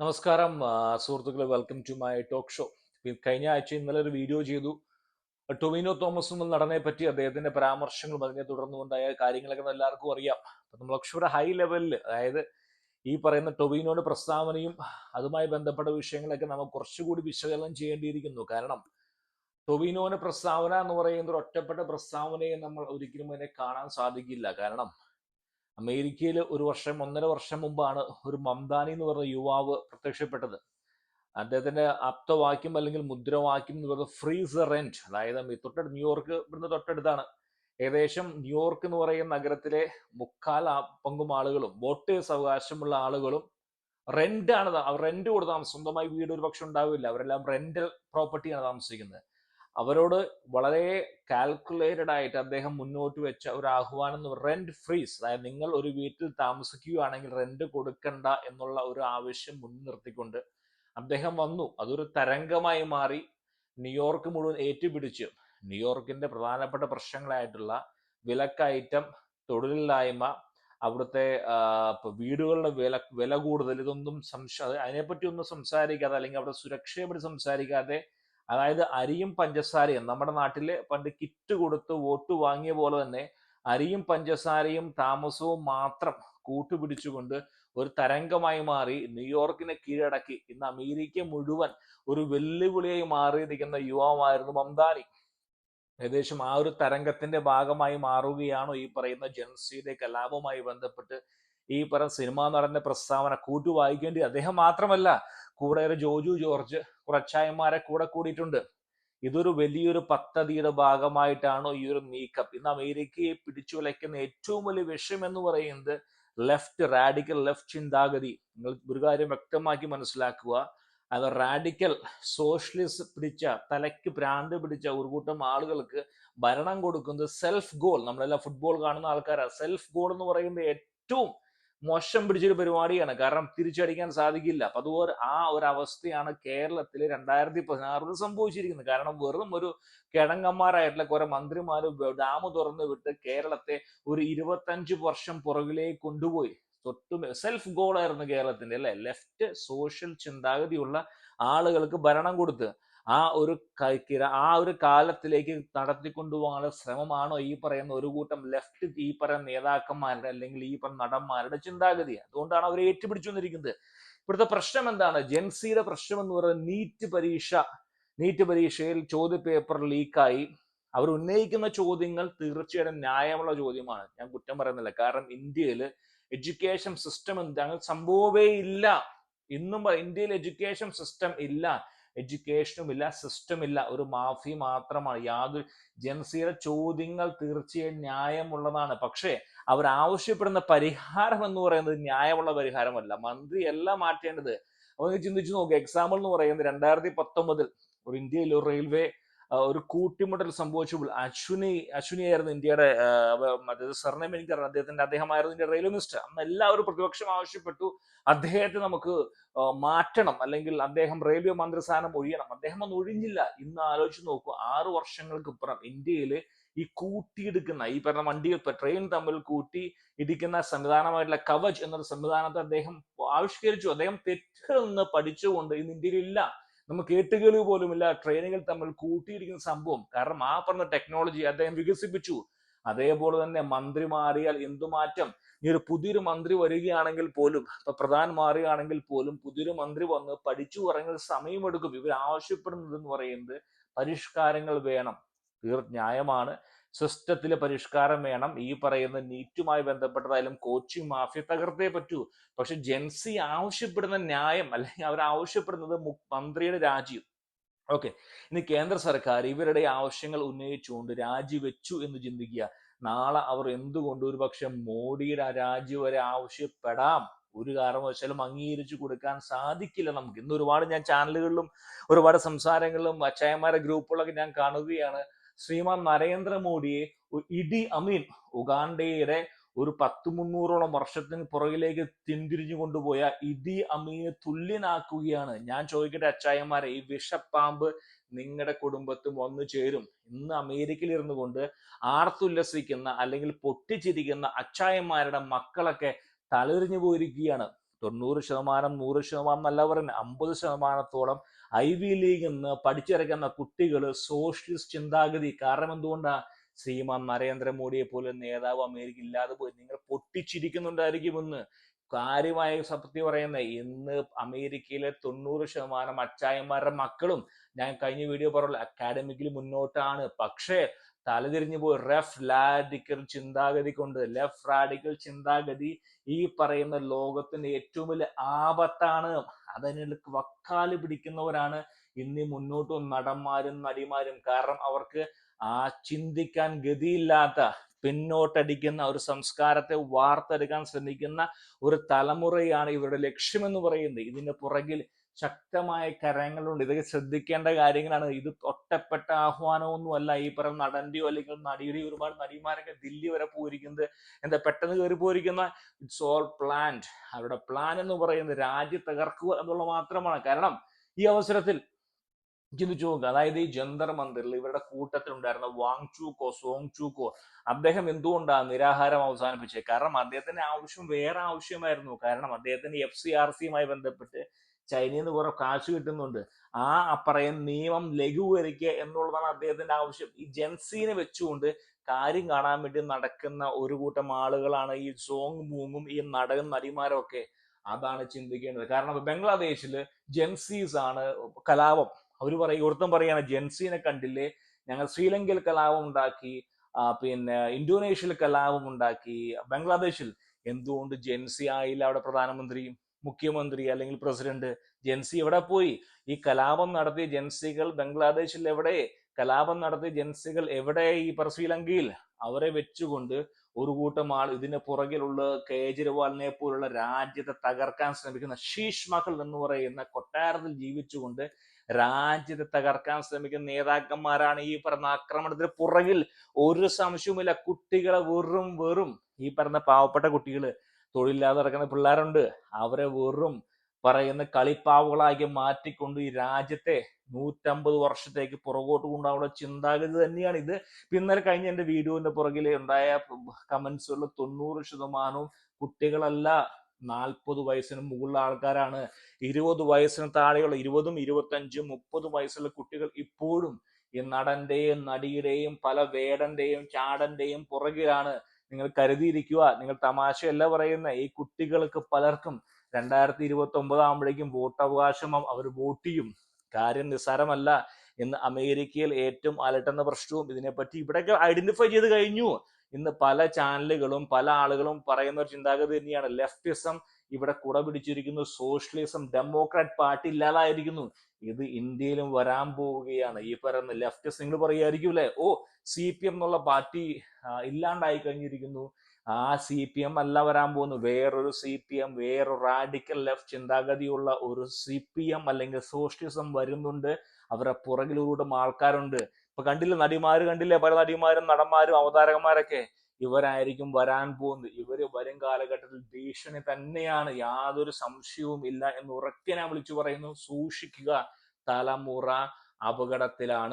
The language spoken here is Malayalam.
നമസ്കാരം സുഹൃത്തുക്കളെ, welcome to my talk show. കഴിഞ്ഞ ആഴ്ച ഇന്നലെ ഒരു വീഡിയോ ചെയ്തു. ടൊവിനോ തോമസ് എന്ന നടനെ പറ്റി അദ്ദേഹത്തിന്റെ പരാമർശങ്ങളും അതിനെ തുടർന്നുകൊണ്ടായ കാര്യങ്ങളൊക്കെ എല്ലാവർക്കും അറിയാം. അപ്പൊ നമ്മൾ ഒരു ഹൈ ലെവലിൽ, അതായത് ഈ പറയുന്ന ടൊവിനോയുടെ പ്രസ്താവനയും അതുമായി ബന്ധപ്പെട്ട വിഷയങ്ങളൊക്കെ നമുക്ക് കുറച്ചുകൂടി വിശകലനം ചെയ്യേണ്ടിയിരിക്കുന്നു. കാരണം ടൊവിനോയുടെ പ്രസ്താവന എന്ന് പറയുന്ന ഒരു ഒറ്റപ്പെട്ട പ്രസ്താവനയെ നമ്മൾ ഒരിക്കലും അതിനെ കാണാൻ സാധിക്കില്ല. കാരണം അമേരിക്കയിൽ ഒരു വർഷം 1.5 വർഷം മുമ്പാണ് ഒരു മംദാനി എന്ന് പറഞ്ഞ യുവാവ് പ്രത്യക്ഷപ്പെട്ടത്. അദ്ദേഹത്തിന്റെ ആപ്തവാക്യം അല്ലെങ്കിൽ മുദ്രാവാക്യം എന്ന് പറയുന്നത് ഫ്രീസ് ദ റെന്റ്. അതായത് ന്യൂയോർക്ക് ഇവിടുന്ന് തൊട്ടടുത്താണ്. ഏകദേശം ന്യൂയോർക്ക് എന്ന് പറയുന്ന നഗരത്തിലെ മുക്കാൽ പങ്കും ആളുകളും വോട്ടേഴ്സ് അവകാശമുള്ള ആളുകളും റെന്റ് കൊടുത്ത് സ്വന്തമായി വീട് ഒരു പക്ഷെ ഉണ്ടാവില്ല. അവരെല്ലാം റെന്റൽ പ്രോപ്പർട്ടിയാണ് താമസിക്കുന്നത്. അവരോട് വളരെ കാൽക്കുലേറ്റഡ് ആയിട്ട് അദ്ദേഹം മുന്നോട്ട് വെച്ച ഒരു ആഹ്വാനം റെന്റ് ഫ്രീസ്, അതായത് നിങ്ങൾ ഒരു വീട്ടിൽ താമസിക്കുകയാണെങ്കിൽ റെന്റ് കൊടുക്കണ്ട എന്നുള്ള ഒരു ആവശ്യം മുൻനിർത്തിക്കൊണ്ട് അദ്ദേഹം വന്നു. അതൊരു തരംഗമായി മാറി. ന്യൂയോർക്ക് മുഴുവൻ ഏറ്റുപിടിച്ചു. ന്യൂയോർക്കിന്റെ പ്രധാനപ്പെട്ട പ്രശ്നങ്ങളായിട്ടുള്ള വിലക്കയറ്റം, തൊഴിലില്ലായ്മ, അവിടുത്തെ വീടുകളുടെ വില കൂടുതൽ, ഇതൊന്നും അതിനെപ്പറ്റി ഒന്നും സംസാരിക്കാതെ, അല്ലെങ്കിൽ അവിടെ സുരക്ഷയെ പറ്റി സംസാരിക്കാതെ, അതായത് അരിയും പഞ്ചസാരയും നമ്മുടെ നാട്ടില് പണ്ട് കിറ്റ് കൊടുത്ത് വോട്ട് വാങ്ങിയ പോലെ തന്നെ അരിയും പഞ്ചസാരയും താമസവും മാത്രം കൂട്ടുപിടിച്ചുകൊണ്ട് ഒരു തരംഗമായി മാറി ന്യൂയോർക്കിനെ കീഴടക്കി ഇന്ന് അമേരിക്ക മുഴുവൻ ഒരു വെല്ലുവിളിയായി മാറിയിരിക്കുന്ന യുവാവായിരുന്നു മംദാനി. ഏകദേശം ആ ഒരു തരംഗത്തിന്റെ ഭാഗമായി മാറുകയാണോ ഈ പറയുന്ന ജൻസിയുടെ കലാപവുമായി ബന്ധപ്പെട്ട് ഈ പറയുന്ന സിനിമാ നടന്റെ പ്രസ്താവന കൂട്ടു വായിക്കേണ്ടി? അദ്ദേഹം മാത്രമല്ല, കൂടെ ഒരു ജോജു ജോർജ്, കുറച്ചായന്മാരെ കൂടെ കൂടിയിട്ടുണ്ട്. ഇതൊരു വലിയൊരു പദ്ധതിയുടെ ഭാഗമായിട്ടാണോ ഈ ഒരു നീക്കം? ഇന്ന് അമേരിക്കയെ പിടിച്ചുലയ്ക്കുന്ന ഏറ്റവും വലിയ വിഷയം എന്ന് പറയുന്നത് റാഡിക്കൽ ലെഫ്റ്റ് ചിന്താഗതി. നിങ്ങൾ ഒരു കാര്യം വ്യക്തമാക്കി മനസ്സിലാക്കുക. അത് റാഡിക്കൽ സോഷ്യലിസ്റ്റ് പിടിച്ച, തലയ്ക്ക് ഭ്രാന്ത് പിടിച്ച ഒരു കൂട്ടം ആളുകൾക്ക് ഭരണം കൊടുക്കുന്നത് സെൽഫ് ഗോൾ. നമ്മളെല്ലാം ഫുട്ബോൾ കാണുന്ന ആൾക്കാരാണ്. സെൽഫ് ഗോൾ എന്ന് പറയുന്നത് ഏറ്റവും മോശം പിടിച്ചൊരു പരിപാടിയാണ്. കാരണം തിരിച്ചടിക്കാൻ സാധിക്കില്ല. അപ്പൊ അതുപോലെ ആ ഒരു അവസ്ഥയാണ് കേരളത്തിൽ 2016 സംഭവിച്ചിരിക്കുന്നത്. കാരണം വെറും ഒരു കിഴങ്ങന്മാരായിട്ടുള്ള കുറെ മന്ത്രിമാര് ഡാം തുറന്നു വിട്ട് കേരളത്തെ ഒരു 25 വർഷം പുറകിലേക്ക് കൊണ്ടുപോയി. സെൽഫ് ഗോൾ ആയിരുന്നു കേരളത്തിന്റെ, അല്ലെ? ലെഫ്റ്റ് സോഷ്യൽ ചിന്താഗതിയുള്ള ആളുകൾക്ക് ഭരണം കൊടുത്ത് ആ ഒരു കാലത്തിലേക്ക് നടത്തിക്കൊണ്ടുപോകാനുള്ള ശ്രമമാണോ ഈ പറയുന്ന ഒരു കൂട്ടം ലെഫ്റ്റ്, ഈ പറയുന്ന നേതാക്കന്മാരുടെ അല്ലെങ്കിൽ ഈ പറയുന്ന നടന്മാരുടെ ചിന്താഗതി? അതുകൊണ്ടാണ് അവർ ഏറ്റുപിടിച്ചു വന്നിരിക്കുന്നത്. ഇവിടുത്തെ പ്രശ്നം എന്താണ്? ജെൻസിയുടെ പ്രശ്നം എന്ന് പറയുന്നത് നീറ്റ് പരീക്ഷയിൽ ചോദ്യ പേപ്പർ ലീക്കായി. അവർ ഉന്നയിക്കുന്ന ചോദ്യങ്ങൾ തീർച്ചയായിട്ടും ന്യായമുള്ള ചോദ്യമാണ്, ഞാൻ കുറ്റം പറയുന്നില്ല. കാരണം ഇന്ത്യയിൽ എഡ്യൂക്കേഷൻ സിസ്റ്റം അങ്ങനെ സംഭവമേ ഇല്ല. ഇന്നും ഇന്ത്യയിൽ എഡ്യൂക്കേഷൻ സിസ്റ്റം ഇല്ല. എഡ്യൂക്കേഷനും ഇല്ല, സിസ്റ്റം ഇല്ല, ഒരു മാഫി മാത്രമാണ്. യാതൊരു ജൻസിയുടെ ചോദ്യങ്ങൾ തീർച്ചയായും ന്യായമുള്ളതാണ്. പക്ഷേ അവർ ആവശ്യപ്പെടുന്ന പരിഹാരം എന്ന് പറയുന്നത് ന്യായമുള്ള പരിഹാരമല്ല. മന്ത്രിയല്ല മാറ്റേണ്ടത്. അപ്പൊ ചിന്തിച്ചു നോക്കുക. എക്സാമ്പിൾ എന്ന് പറയുന്നത് 2019 ഒരു ഇന്ത്യയിൽ ഒരു റെയിൽവേ ഒരു കൂട്ടിമുട്ടൽ സംഭവിച്ചപ്പോൾ അശ്വിനിയായിരുന്നു ഇന്ത്യയുടെ സർനെയിം എനിക്കറിയാം. അദ്ദേഹമായിരുന്നു ഇന്ത്യയുടെ റെയിൽവേ മിനിസ്റ്റർ. അന്ന് എല്ലാവരും പ്രതിപക്ഷം ആവശ്യപ്പെട്ടു അദ്ദേഹത്തെ നമുക്ക് മാറ്റണം, അല്ലെങ്കിൽ അദ്ദേഹം റെയിൽവേ മന്ത്രിസ്ഥാനം ഒഴിയണം. അദ്ദേഹം ഒന്നും ഒഴിഞ്ഞില്ല. ഇന്ന് ആലോചിച്ച് നോക്കൂ, 6 വർഷങ്ങൾക്ക് ഇപ്പുറം ഇന്ത്യയിൽ ഈ കൂട്ടിയിടിക്കുന്ന, ഈ പറഞ്ഞ വണ്ടികൾ ട്രെയിൻ തമ്മിൽ കൂട്ടി ഇടിക്കുന്ന സംവിധാനമായിട്ടുള്ള കവച് എന്നൊരു സംവിധാനത്തെ അദ്ദേഹം ആവിഷ്കരിച്ചു. അദ്ദേഹം തെറ്റിൽ നിന്ന് പഠിച്ചുകൊണ്ട് ഇന്ന് ഇന്ത്യയിൽ ഇല്ല. നമുക്ക് കേട്ടുകേൾവി പോലുമില്ല ട്രെയിനുകൾ തമ്മിൽ കൂട്ടിയിരിക്കുന്ന സംഭവം. കാരണം ആ പറഞ്ഞ ടെക്നോളജി അദ്ദേഹം വികസിപ്പിച്ചു. അതേപോലെ തന്നെ മന്ത്രി മാറിയാൽ എന്തു മാറ്റം? ഈ ഒരു പുതിയൊരു മന്ത്രി വരികയാണെങ്കിൽ പോലും, ഇപ്പൊ പ്രധാൻ മാറുകയാണെങ്കിൽ പോലും പുതിയൊരു മന്ത്രി വന്ന് പഠിച്ചു ഇറങ്ങുന്ന സമയമെടുക്കും. ഇവർ ആവശ്യപ്പെടുന്നത് എന്ന് പറയുന്നത് പരിഷ്കാരങ്ങൾ വേണം. ന്യായമാണ്. സിസ്റ്റത്തിലെ പരിഷ്കാരം വേണം. ഈ പറയുന്ന നീറ്റുമായി ബന്ധപ്പെട്ടതായാലും കോച്ചിങ് മാഫിയ തകർത്തേ പറ്റൂ. പക്ഷെ ജെൻസി ആവശ്യപ്പെടുന്ന ന്യായം, അല്ലെങ്കിൽ അവർ ആവശ്യപ്പെടുന്നത് മന്ത്രിയുടെ രാജിയും. ഓക്കെ, ഇനി കേന്ദ്ര സർക്കാർ ഇവരുടെ ആവശ്യങ്ങൾ ഉന്നയിച്ചുകൊണ്ട് രാജിവെച്ചു എന്ന് ചിന്തിക്കുക. നാളെ അവർ എന്തുകൊണ്ട് ഒരു പക്ഷെ മോഡിയുടെ രാജി വരെ ആവശ്യപ്പെടാം. ഒരു കാരണവശാലും അംഗീകരിച്ചു കൊടുക്കാൻ സാധിക്കില്ല നമുക്ക്. ഇന്ന് ഒരുപാട് ഞാൻ ചാനലുകളിലും ഒരുപാട് സംസാരങ്ങളിലും അച്ചായന്മാരുടെ ഗ്രൂപ്പുകളൊക്കെ ഞാൻ കാണുകയാണ്. ശ്രീമാൻ നരേന്ദ്രമോദിയെ ഇഡി അമീൻ, ഉഗാണ്ടയുടെ ഒരു 100-300ഓളം വർഷത്തിന് പുറകിലേക്ക് തിരിഞ്ഞു കൊണ്ടുപോയ ഇഡി അമീനെ തുല്യനാക്കുകയാണ്. ഞാൻ ചോദിക്കട്ടെ അച്ചായന്മാരെ, ഈ വിഷപ്പാമ്പ് നിങ്ങളുടെ കുടുംബത്തും വന്നു ചേരും. ഇന്ന് അമേരിക്കയിൽ ഇരുന്നു കൊണ്ട് ആർത്തുല്ലസിക്കുന്ന അല്ലെങ്കിൽ പൊട്ടിച്ചിരിക്കുന്ന അച്ചായന്മാരുടെ മക്കളൊക്കെ തലതിരിഞ്ഞു പോയിരിക്കുകയാണ്. 90%, 100% എന്നല്ല പറയുന്നത്, 50%-ഓളം ഐവി ലീഗിൽ നിന്ന് പഠിച്ചിറക്കുന്ന കുട്ടികൾ സോഷ്യലിസ്റ്റ് ചിന്താഗതി. കാരണം എന്തുകൊണ്ടാ? ശ്രീമാൻ നരേന്ദ്രമോദിയെ പോലെ നേതാവ് അമേരിക്ക ഇല്ലാതെ പോയി. നിങ്ങൾ പൊട്ടിച്ചിരിക്കുന്നുണ്ടായിരിക്കും ഇന്ന്. കാര്യമായ സത്യം പറയുന്നത്, ഇന്ന് അമേരിക്കയിലെ 90% അച്ചായന്മാരുടെ മക്കളും, ഞാൻ കഴിഞ്ഞ വീഡിയോ പറഞ്ഞല്ലോ, അക്കാഡമിക്കലി മുന്നോട്ടാണ്. പക്ഷേ തലതിരിഞ്ഞു പോയി ലെഫ്റ്റ് റാഡിക്കൽ ചിന്താഗതി ഈ പറയുന്ന ലോകത്തിന്റെ ഏറ്റവും വലിയ ആപത്താണ്. അതിന് വക്കാല് പിടിക്കുന്നവരാണ് ഇന്ന് മുന്നോട്ട് നടന്മാരും നടിമാരും. കാരണം അവർക്ക് ആ ചിന്തിക്കാൻ ഗതിയില്ലാത്ത, പിന്നോട്ടടിക്കുന്ന ഒരു സംസ്കാരത്തെ വാർത്തെടുക്കാൻ ശ്രമിക്കുന്ന ഒരു തലമുറയാണ് ഇവരുടെ ലക്ഷ്യമെന്ന് പറയുന്നത്. ഇതിന്റെ പുറകിൽ ശക്തമായ കരങ്ങളുണ്ട്. ഇതൊക്കെ ശ്രദ്ധിക്കേണ്ട കാര്യങ്ങളാണ്. ഇത് ഒറ്റപ്പെട്ട ആഹ്വാനമൊന്നുമല്ല. ഈ പറയുന്ന നടന്റെയോ അല്ലെങ്കിൽ നടിയുടെയോ, ഒരുപാട് നടിമാരൊക്കെ ദില്ലി വരെ പോയിരിക്കുന്നത് എന്താ പെട്ടെന്ന് കയറി പോയിരിക്കുന്ന, ഇറ്റ്സ് ഓൾ പ്ലാൻഡ്. അവരുടെ പ്ലാൻ എന്ന് പറയുന്നത് രാജ്യം തകർക്കുക എന്നുള്ള മാത്രമാണ്. കാരണം ഈ അവസരത്തിൽ ചിന്തിച്ചു നോക്കുക, അതായത് ഈ ജന്തർ മന്ദിറിൽ ഇവരുടെ കൂട്ടത്തിലുണ്ടായിരുന്ന സോങ് ചൂക്കോ, അദ്ദേഹം എന്തുകൊണ്ടാണ് നിരാഹാരം അവസാനിപ്പിച്ചത്? കാരണം അദ്ദേഹത്തിന്റെ ആവശ്യം വേറെ ആവശ്യമായിരുന്നു. കാരണം അദ്ദേഹത്തിന് FCRCയുമായി ബന്ധപ്പെട്ട് ചൈനയിൽ നിന്ന് കുറെ കാശ് കിട്ടുന്നുണ്ട്. ആ പറയുന്ന നിയമം ലഘൂകരിക്കുക എന്നുള്ളതാണ് അദ്ദേഹത്തിന്റെ ആവശ്യം. ഈ ജെൻസീനെ വെച്ചുകൊണ്ട് കാര്യം കാണാൻ വേണ്ടി നടക്കുന്ന ഒരു കൂട്ടം ആളുകളാണ് ഈ സോങ് മൂങ്ങും ഈ നടിമാരും ഒക്കെ. അതാണ് ചിന്തിക്കേണ്ടത്. കാരണം ബംഗ്ലാദേശില് ജെൻസീസ് ആണ് കലാപം. ഒരുത്തം പറയാണ്, ജെൻസീനെ കണ്ടില്ലേ, ഞങ്ങൾ ശ്രീലങ്കയിൽ കലാപം ഉണ്ടാക്കി, പിന്നെ ഇന്തോനേഷ്യയിൽ കലാപം ഉണ്ടാക്കി, ബംഗ്ലാദേശിൽ എന്തുകൊണ്ട് ജെൻസി ആയില്ല അവിടെ പ്രധാനമന്ത്രി, മുഖ്യമന്ത്രി അല്ലെങ്കിൽ പ്രസിഡന്റ്? ജെൻസി എവിടെ പോയി? ഈ കലാപം നടത്തിയ ജെൻസികൾ ബംഗ്ലാദേശിൽ എവിടെ? കലാപം നടത്തിയ ജെൻസികൾ എവിടെ? ഈ ശ്രീലങ്കയിൽ. അവരെ വെച്ചുകൊണ്ട് ഒരു കൂട്ടം ആൾ ഇതിന് പുറകിലുള്ള കേജ്രിവാളിനെ പോലുള്ള രാജ്യത്തെ തകർക്കാൻ ശ്രമിക്കുന്ന ശീഷ് മഹൽ എന്ന് പറയുന്ന കൊട്ടാരത്തിൽ ജീവിച്ചുകൊണ്ട് രാജ്യത്തെ തകർക്കാൻ ശ്രമിക്കുന്ന നേതാക്കന്മാരാണ് ഈ പറഞ്ഞ ആക്രമണത്തിന് പുറകിൽ. ഒരു സംശയവുമില്ല. കുട്ടികളെ വെറും ഈ പറഞ്ഞ പാവപ്പെട്ട കുട്ടികള്, തൊഴിലില്ലാതെ നടക്കുന്ന പിള്ളേരുണ്ട്, അവരെ വെറും പറയുന്ന കളിപ്പാവുകളാക്കി മാറ്റിക്കൊണ്ട് ഈ രാജ്യത്തെ 150 വർഷത്തേക്ക് പുറകോട്ട് കൊണ്ടുപോകുന്ന ചിന്താഗതി തന്നെയാണ് ഇത്. ഇന്നലെ കഴിഞ്ഞ എന്റെ വീഡിയോന്റെ പുറകിൽ ഉണ്ടായ കമന്റ്സുകളിൽ 90% കുട്ടികളല്ല, 40 വയസ്സിന് മുകളിലുള്ള ആൾക്കാരാണ്. 20 വയസ്സിന് താഴെയുള്ള 20, 25, 30 വയസ്സുള്ള കുട്ടികൾ ഇപ്പോഴും ഈ നടന്റെയും നടിയുടെയും പല വേടന്റെയും ചാടന്റെയും പുറകിലാണ്. നിങ്ങൾ കരുതിയിരിക്കുക. നിങ്ങൾ തമാശയല്ല പറയുന്ന. ഈ കുട്ടികൾക്ക് പലർക്കും 2029 ആകുമ്പോഴേക്കും വോട്ടവകാശം, അവർ വോട്ട് ചെയ്യും. കാര്യം നിസ്സാരമല്ല. ഇന്ന് അമേരിക്കയിൽ ഏറ്റവും അലട്ടുന്ന പ്രശ്നവും ഇതിനെപ്പറ്റി ഇവിടെയൊക്കെ ഐഡന്റിഫൈ ചെയ്ത് കഴിഞ്ഞു. ഇന്ന് പല ചാനലുകളും പല ആളുകളും പറയുന്ന ഒരു ചിന്താഗതി തന്നെയാണ്, ലെഫ്റ്റിസം ഇവിടെ കുട പിടിച്ചിരിക്കുന്നു, സോഷ്യലിസം, ഡെമോക്രാറ്റ് പാർട്ടി ഇല്ലാതായിരിക്കുന്നു. ഇത് ഇന്ത്യയിലും വരാൻ പോവുകയാണ്. ഈ പറയുന്ന ലെഫ്റ്റിസ്റ്റ് നിങ്ങൾ പറയുമായിരിക്കും അല്ലെ, CPM എന്നുള്ള പാർട്ടി ഇല്ലാണ്ടായി കഴിഞ്ഞിരിക്കുന്നു. ആ CPM അല്ല വരാൻ പോകുന്നു. വേറൊരു CPM, വേറൊരു റാഡിക്കൽ ലെഫ്റ്റ് ചിന്താഗതിയുള്ള ഒരു CPM അല്ലെങ്കിൽ സോഷ്യലിസം വരുന്നുണ്ട്. അവരുടെ പുറകിലൂടെ ആൾക്കാരുണ്ട്. ഇപ്പൊ കണ്ടില്ലേ നടിമാര്, കണ്ടില്ലേ പല നടിമാരും നടന്മാരും അവതാരകന്മാരൊക്കെ, ഇവരായിരിക്കും വരാൻ പോകുന്നത്. ഇവര് വരും കാലഘട്ടത്തിൽ ഭീഷണി തന്നെയാണ്, യാതൊരു സംശയവും ഇല്ല എന്ന് ഉറക്കെ ഞാൻ വിളിച്ചു പറയുന്നു. സൂക്ഷിക്കുക, തലമുറ അപകടത്തിലാണ്.